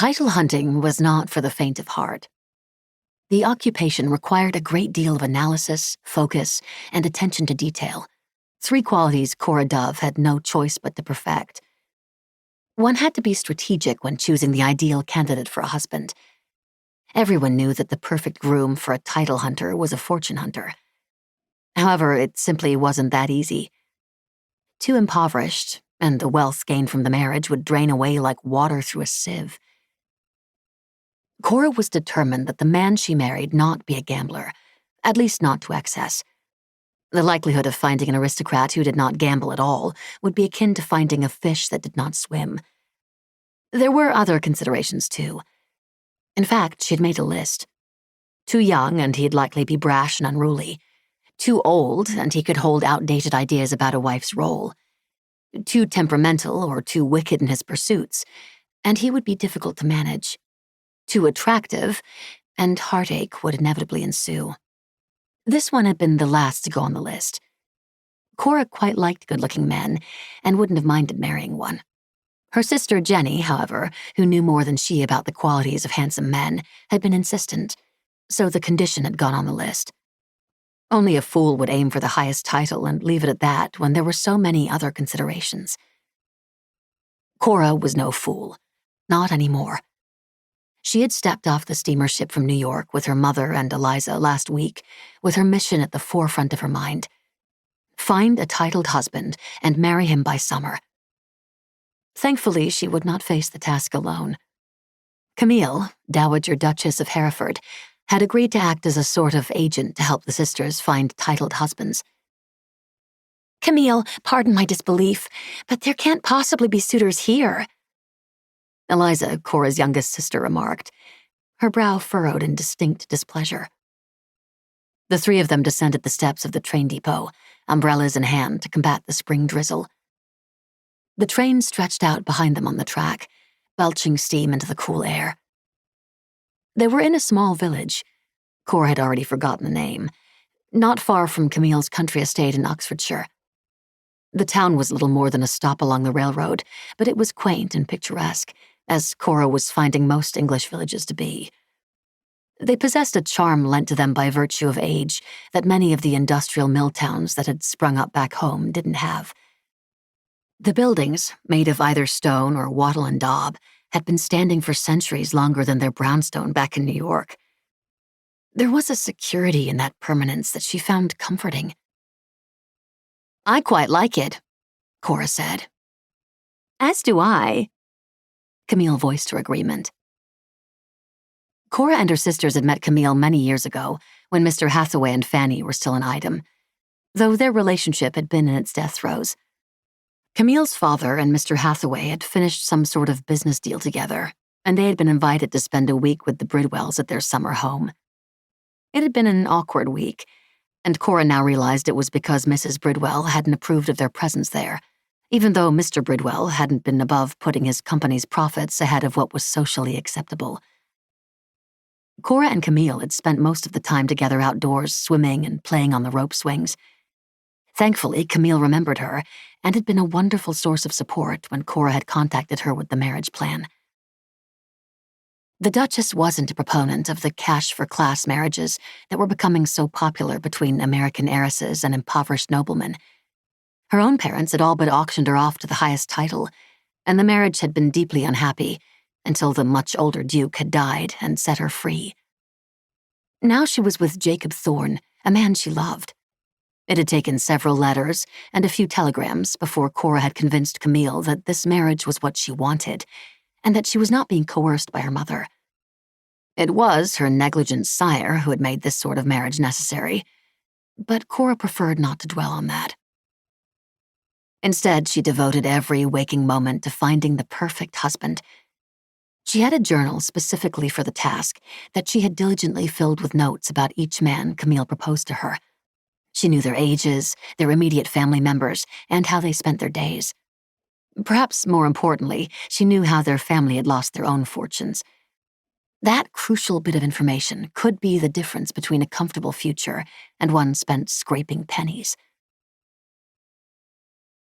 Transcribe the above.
Title hunting was not for the faint of heart. The occupation required a great deal of analysis, focus, and attention to detail, 3 qualities Cora Dove had no choice but to perfect. One had to be strategic when choosing the ideal candidate for a husband. Everyone knew that the perfect groom for a title hunter was a fortune hunter. However, it simply wasn't that easy. Too impoverished, and the wealth gained from the marriage would drain away like water through a sieve. Cora was determined that the man she married not be a gambler, at least not to excess. The likelihood of finding an aristocrat who did not gamble at all would be akin to finding a fish that did not swim. There were other considerations, too. In fact, she had made a list. Too young, and he'd likely be brash and unruly. Too old, and he could hold outdated ideas about a wife's role. Too temperamental or too wicked in his pursuits, and he would be difficult to manage. Too attractive, and heartache would inevitably ensue. This one had been the last to go on the list. Cora quite liked good-looking men, and wouldn't have minded marrying one. Her sister Jenny, however, who knew more than she about the qualities of handsome men, had been insistent, so the condition had gone on the list. Only a fool would aim for the highest title and leave it at that when there were so many other considerations. Cora was no fool. Not anymore. She had stepped off the steamer ship from New York with her mother and Eliza last week, with her mission at the forefront of her mind. Find a titled husband and marry him by summer. Thankfully, she would not face the task alone. Camille, Dowager Duchess of Hereford, had agreed to act as a sort of agent to help the sisters find titled husbands. "Camille, pardon my disbelief, but there can't possibly be suitors here," Eliza, Cora's youngest sister, remarked, her brow furrowed in distinct displeasure. The 3 of them descended the steps of the train depot, umbrellas in hand to combat the spring drizzle. The train stretched out behind them on the track, belching steam into the cool air. They were in a small village. Cora had already forgotten the name, not far from Camille's country estate in Oxfordshire. The town was little more than a stop along the railroad, but it was quaint and picturesque, as Cora was finding most English villages to be. They possessed a charm lent to them by virtue of age that many of the industrial mill towns that had sprung up back home didn't have. The buildings, made of either stone or wattle and daub, had been standing for centuries longer than their brownstone back in New York. There was a security in that permanence that she found comforting. "I quite like it," Cora said. "As do I," Camille voiced her agreement. Cora and her sisters had met Camille many years ago, when Mr. Hathaway and Fanny were still an item, though their relationship had been in its death throes. Camille's father and Mr. Hathaway had finished some sort of business deal together, and they had been invited to spend a week with the Bridwells at their summer home. It had been an awkward week, and Cora now realized it was because Mrs. Bridwell hadn't approved of their presence there, even though Mr. Bridwell hadn't been above putting his company's profits ahead of what was socially acceptable. Cora and Camille had spent most of the time together outdoors, swimming and playing on the rope swings. Thankfully, Camille remembered her and had been a wonderful source of support when Cora had contacted her with the marriage plan. The Duchess wasn't a proponent of the cash-for-class marriages that were becoming so popular between American heiresses and impoverished noblemen. Her own parents had all but auctioned her off to the highest title, and the marriage had been deeply unhappy until the much older Duke had died and set her free. Now she was with Jacob Thorne, a man she loved. It had taken several letters and a few telegrams before Cora had convinced Camille that this marriage was what she wanted, and that she was not being coerced by her mother. It was her negligent sire who had made this sort of marriage necessary, but Cora preferred not to dwell on that. Instead, she devoted every waking moment to finding the perfect husband. She had a journal specifically for the task that she had diligently filled with notes about each man Camille proposed to her. She knew their ages, their immediate family members, and how they spent their days. Perhaps more importantly, she knew how their family had lost their own fortunes. That crucial bit of information could be the difference between a comfortable future and one spent scraping pennies.